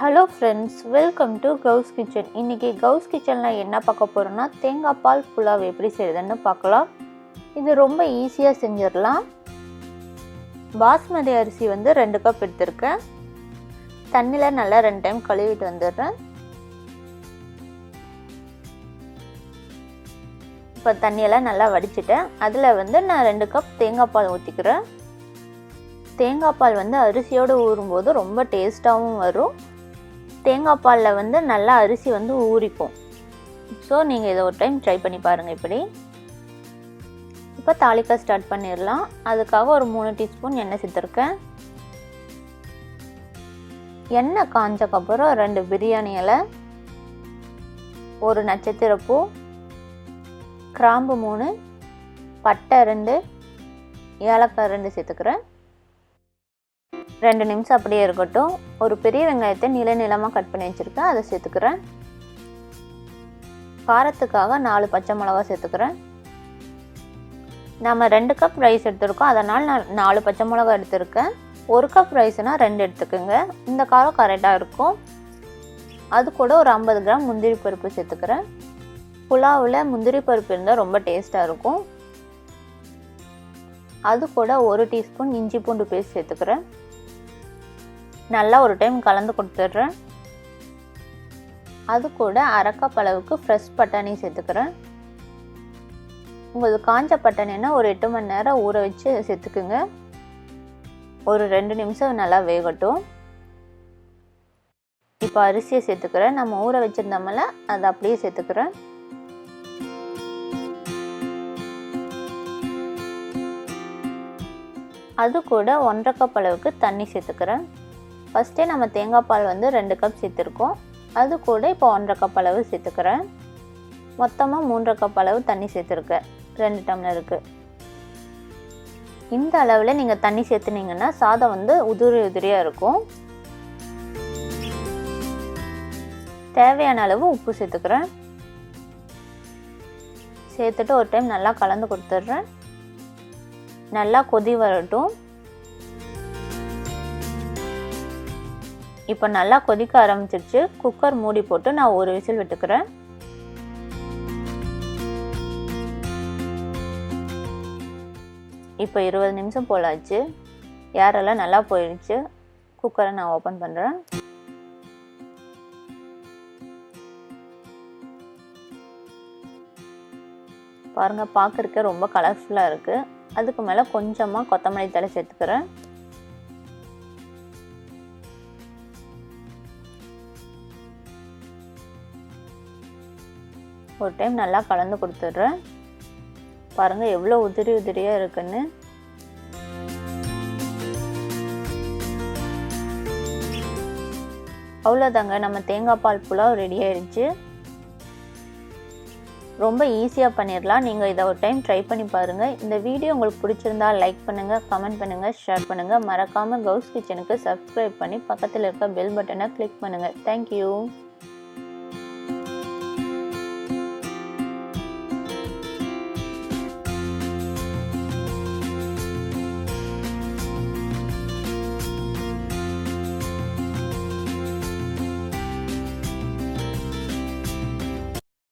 Hello friends, welcome to கவுஸ் kitchen. இன்றைக்கி கவுஸ் கிச்சனில் என்ன பார்க்க போகிறோன்னா தேங்காய் பால் புலாவ் எப்படி செய்யுதுன்னு பார்க்கலாம். இது ரொம்ப ஈஸியாக செஞ்சிடலாம். பாஸ்மதி அரிசி 2 கப் எடுத்திருக்கேன். தண்ணியில் நல்லா 2 டைம் கழுவிட்டு வந்துடுறேன். இப்போ தண்ணியெல்லாம் நல்லா வடிச்சிட்டேன். அதில் நான் 2 கப் தேங்காய் பால் ஊற்றிக்கிறேன். தேங்காய் பால் அரிசியோடு ஊறும்போது ரொம்ப டேஸ்ட்டாகவும் வரும். தேங்காய் பாலில் நல்லா அரிசி ஊறிக்கும். ஸோ நீங்கள் இதை ஒரு டைம் ட்ரை பண்ணி பாருங்கள். இப்போ தாளிக்க ஸ்டார்ட் பண்ணிடலாம். அதுக்காக ஒரு 3 டீஸ்பூன் எண்ணெய் சேர்த்துருக்கேன். எண்ணெய் காஞ்சக்கப்புறம் 2 பிரியாணி இலை, 1 நட்சத்திரப்பூ, கிராம்பு 3, பட்டை 2, ஏலக்காய் 2 சேர்த்துக்கிறேன். 2 நிமிஷம் அப்படியே இருக்கட்டும். ஒரு பெரிய வெங்காயத்தை நீளமாக கட் பண்ணி வச்சுருக்கேன், அதை சேர்த்துக்கிறேன். காரத்துக்காக 4 பச்சை மிளகா சேர்த்துக்கிறேன். நம்ம 2 கப் ரைஸ் எடுத்துருக்கோம், அதனால் நான் 4 பச்சை மிளகா எடுத்துருக்கேன். 1 கப் ரைஸ்னால் 2 எடுத்துக்கோங்க. இந்த காரம் கரெக்டாக இருக்கும். அது கூட ஒரு 50 கிராம் முந்திரி பருப்பு சேர்த்துக்கிறேன். புலாவில் முந்திரி பருப்பு இருந்தால் ரொம்ப டேஸ்ட்டாக இருக்கும். அது கூட 1 டீஸ்பூன் இஞ்சி பூண்டு பேஸ்ட் சேர்த்துக்கிறேன். நல்லா ஒரு டைம் கலந்து கொடுத்துட்றேன். அது கூட 1/2 கப் அளவுக்கு ஃப்ரெஷ் பட்டாணி சேர்த்துக்கிறேன். உங்களுக்கு காஞ்ச பட்டாணின்னா ஒரு 8 மணி நேரம் ஊற வச்சு சேர்த்துக்குங்க. ஒரு 2 நிமிஷம் நல்லா வேகட்டும். இப்போ அரிசியை சேர்த்துக்கிறேன். நம்ம ஊற வச்சுருந்தோம்ல, அதை அப்படியே சேர்த்துக்கிறேன். அது கூட 1/2 கப் அளவுக்கு தண்ணி சேர்த்துக்கிறேன். ஃபஸ்ட்டே நம்ம தேங்காய் பால் 2 கப் சேர்த்துருக்கோம். அது கூட இப்போ 1/2 கப் அளவு சேர்த்துக்கிறேன். மொத்தமாக 3/2 கப் அளவு தண்ணி சேர்த்துருக்கேன் 2 டம்ளருக்கு. இந்த அளவில் நீங்கள் தண்ணி சேர்த்துனீங்கன்னா சாதம் உதிரியாக இருக்கும். தேவையான அளவு உப்பு சேர்த்துக்கிறேன். சேர்த்துட்டு ஒரு டைம் நல்லா கலந்து கொடுத்துட்றேன். நல்லா கொதி வரட்டும். இப்போ நல்லா கொதிக்க ஆரம்பிச்சிருச்சு. குக்கர் மூடி போட்டு நான் 1 விசில் விட்டுக்கிறேன். இப்போ 20 நிமிஷம் போல் ஆச்சு. ஏரெல்லாம் நல்லா போயிடுச்சு. குக்கரை நான் ஓப்பன் பண்ணுறேன். பாருங்கள், பார்க்குறதுக்கு ரொம்ப கலர்ஃபுல்லாக இருக்குது. அதுக்கு மேலே கொஞ்சமாக கொத்தமல்லி தழை சேர்த்துக்கிறேன். ஒரு டைம் நல்லா கலந்து கொடுத்துட்றேன். பாருங்கள் எவ்வளோ உதிரியாக இருக்குன்னு. அவ்வளோதாங்க, நம்ம தேங்காய் பால் புலாவ் ரெடி ஆயிடுச்சு. ரொம்ப ஈஸியாக பண்ணிடலாம். நீங்கள் இதை ஒரு டைம் ட்ரை பண்ணி பாருங்கள். இந்த வீடியோ உங்களுக்கு பிடிச்சிருந்தா லைக் பண்ணுங்கள், கமெண்ட் பண்ணுங்கள், ஷேர் பண்ணுங்கள். மறக்காமல் கவுஸ் கிச்சனுக்கு சப்ஸ்கிரைப் பண்ணி பக்கத்தில் இருக்க பெல் பட்டனை கிளிக் பண்ணுங்கள். தேங்க்யூ.